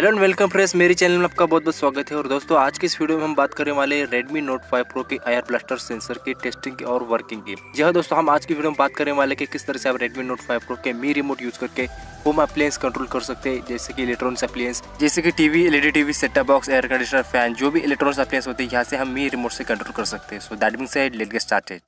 Hello and welcome friends, मेरे channel में आपका बहुत बहुत स्वागत है। और दोस्तों, आज की इस वीडियो में हम बात करने वाले हैं Redmi Note 5 Pro के एयर ब्लास्टर सेंसर की टेस्टिंग की और वर्किंग की। जी हाँ दोस्तों, हम आज की वीडियो में बात करने वाले हैं कि किस तरह से आप Redmi Note 5 Pro के मी रिमोट यूज करके होम अप्लायंस कंट्रोल कर सकते हैं, जैसे कि इलेक्ट्रॉनिक्स अप्लायंस, जैसे कि TV, LED TV, setup box, air conditioner, fan, जो भी इलेक्ट्रॉनिक्स अप्लायंस होते हैं यहाँ से हम मी रिमोट से कंट्रोल कर सकते हैं। So that means let's get started.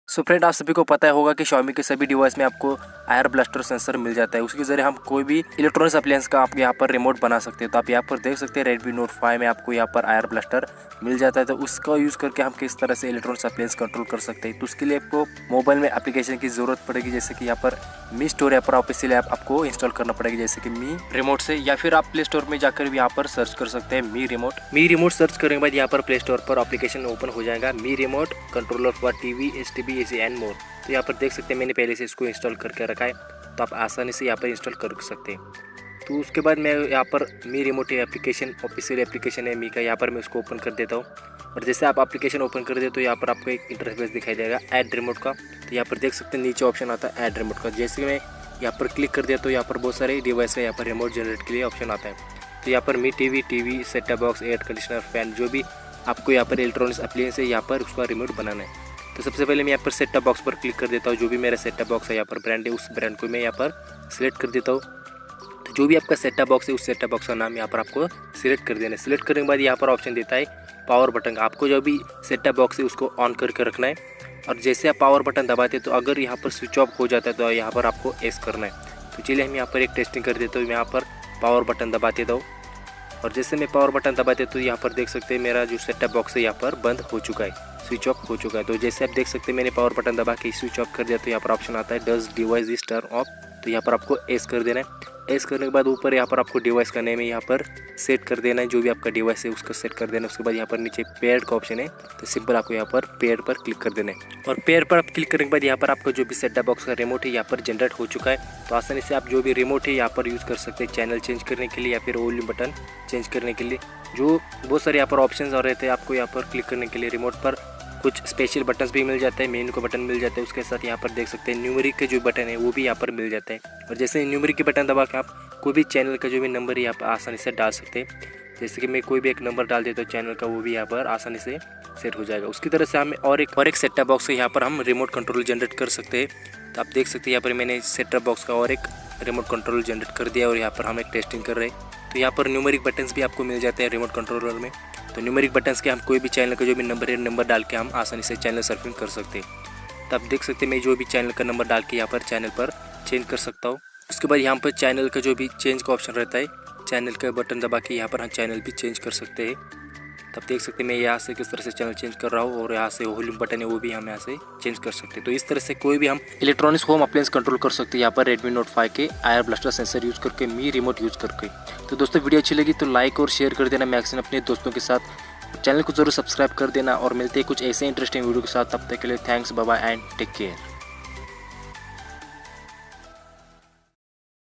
So friend, आप सभी को पता होगा कि Xiaomi के सभी डिवाइस में आपको एयर ब्लास्टर सेंसर मिल जाता है। उसके जरिए हम कोई भी इलेक्ट्रॉनिक्स अप्लायंस का आप यहाँ पर रिमोट बना सकते हैं। तो आप यहाँ पर देख सकते हैं Redmi Note 5 में आपको यहाँ पर एयर ब्लास्टर मिल जाता है। तो उसका यूज़ करके हम किस तरह से इलेक्ट्रॉनिक्स अप्लायंस कंट्रोल कर सकते हैं। तो उसके लिए आपको मोबाइल में एप्लीकेशन की जरूरत पड़ेगी, जैसे कि यहाँ पर मी स्टोर ऐप पर ऑफिशियल ऐप आपको इंस्टॉल करना पड़ेगा, जैसे कि मी रिमोट से, या फिर आप प्ले स्टोर में जाकर भी यहाँ पर सर्च कर सकते हैं Mi remote. Mi remote search करने के बाद यहाँ पर प्ले स्टोर पर एप्लीकेशन ओपन हो जाएगा, Mi remote controller for TV, STB, AC and more. तो यहाँ पर देख सकते हैं मैंने पहले से इसको इंस्टॉल करके रखा है, तो आप आसानी से यहाँ पर इंस्टॉल कर सकते हैं। तो उसके बाद मैं यहाँ पर मी रिमोट एप्लीकेशन, ऑफिशियल एप्लीकेशन है मी का, यहाँ पर मैं उसको ओपन कर देता हूँ। और जैसे आप एप्लीकेशन ओपन कर दे तो यहाँ पर आपको एक इंटरफेस दिखाई देगा ऐड रिमोट का। तो यहाँ पर देख सकते हैं नीचे ऑप्शन आता है ऐड रिमोट का। जैसे मैं यहाँ पर क्लिक कर दिया तो यहाँ पर बहुत सारे डिवाइस है, यहाँ पर रिमोट जनरेट के लिए ऑप्शन आता है। तो यहाँ पर Mi TV, setup box, air conditioner, fan, जो भी आपको यहाँ पर इलेक्ट्रॉनिक्स अप्लायंस है यहाँ पर उसका रिमोट बनाना है। तो सबसे पहले मैं यहाँ पर सेटअप बॉक्स पर क्लिक कर देता हूँ। जो भी मेरा सेटअप बॉक्स है यहाँ पर ब्रांड है, उस ब्रांड को मैं यहाँ पर सिलेक्ट कर देता हूँ। तो जो भी आपका सेटअप बॉक्स है उस सेटअप बॉक्स का नाम यहाँ पर आपको सिलेक्ट कर देना है। सिलेक्ट करने के बाद यहाँ पर ऑप्शन देता है पावर बटन। आपको जो भी सेटअप बॉक्स है उसको ऑन करके रखना है। और जैसे आप पावर बटन दबाते तो अगर यहाँ पर स्विच ऑफ हो जाता है तो यहाँ पर आपको एस करना है। तो चलिए हम यहाँ पर एक टेस्टिंग कर देते हो। यहाँ पर पावर बटन दबा देता हूँ और जैसे मैं पावर बटन दबाते तो यहाँ पर देख सकते हैं मेरा जो सेटअप बॉक्स है यहाँ पर बंद हो चुका है, स्विच ऑफ हो चुका है। तो जैसे आप देख सकते हैं मैंने पावर बटन दबा के स्विच ऑफ कर दिया तो यहाँ पर ऑप्शन आता है does device is turn off. तो यहाँ पर आपको एस कर देना है। एस करने के बाद ऊपर यहाँ पर आपको डिवाइस का नेम है यहाँ पर सेट कर देना है, जो भी आपका डिवाइस है उसका सेट कर देना है। उसके बाद यहाँ पर नीचे पेयर का ऑप्शन है, तो सिंपल आपको यहाँ पर पेयर पर क्लिक कर देना है। और पेयर पर आप क्लिक करने के बाद यहाँ पर आपका जो भी सेटअप बॉक्स का रिमोट है यहाँ पर जनरेट हो चुका है। तो आसानी से आप जो भी रिमोट है यहाँ पर यूज़ कर सकते हैं चैनल चेंज करने के लिए या फिर वॉल्यूम बटन चेंज करने के लिए। जो बहुत सारे यहाँ पर ऑप्शन और रहते हैं आपको यहाँ पर क्लिक करने के लिए। रिमोट पर कुछ स्पेशल बटन्स भी मिल जाता है, मेनू का बटन मिल जाता है, उसके साथ यहाँ पर देख सकते हैं न्यूमेरिक के जो बटन है वो भी यहाँ पर मिल जाता है। और जैसे न्यूमेरिक के बटन दबा के आप कोई भी चैनल का जो भी नंबर है यहाँ पर आसानी से डाल सकते हैं। जैसे कि मैं कोई भी एक नंबर डाल देता हूँ चैनल का, वो भी यहाँ पर आसानी से सेट हो जाएगा। उसकी तरह से हम और एक सेटअप बॉक्स है यहाँ पर हम रिमोट कंट्रोल जनरेट कर सकते हैं। तो आप देख सकते हैं यहाँ पर मैंने सेटअप बॉक्स का और एक रिमोट कंट्रोल जनरेट कर दिया और यहाँ पर हम एक टेस्टिंग कर रहे हैं। तो यहाँ पर न्यूमेरिक बटन्स भी आपको मिल जाते हैं रिमोट कंट्रोलर में। तो न्यूमेरिक बटन्स के हम कोई भी चैनल का जो भी नंबर है नंबर डाल के हम आसानी से चैनल सर्फिंग कर सकते हैं। तो आप देख सकते हैं मैं जो भी चैनल का नंबर डाल के यहाँ पर चैनल पर चेंज कर सकता हूँ। उसके बाद यहाँ पर चैनल का जो भी चेंज का ऑप्शन रहता है, चैनल का बटन दबा के यहाँ पर हम चैनल भी चेंज कर सकते हैं। तब देख सकते हैं मैं यहाँ से किस तरह से चैनल चेंज कर रहा हूँ और यहाँ से वॉल्यूम बटन है वो भी हम यहाँ से चेंज कर सकते हैं। तो इस तरह से कोई भी हम इलेक्ट्रॉनिक्स होम अप्लायंस कंट्रोल कर सकते हैं यहाँ पर Redmi Note 5 के एयर ब्लास्टर सेंसर यूज़ करके, मी रिमोट यूज़ करके। तो दोस्तों, वीडियो अच्छी लगी तो लाइक और शेयर कर देना मैक्सिमम अपने दोस्तों के साथ। चैनल को जरूर सब्सक्राइब कर देना और मिलते हैं कुछ ऐसे इंटरेस्टिंग वीडियो के साथ। तब तक के लिए thanks, bye bye and take care.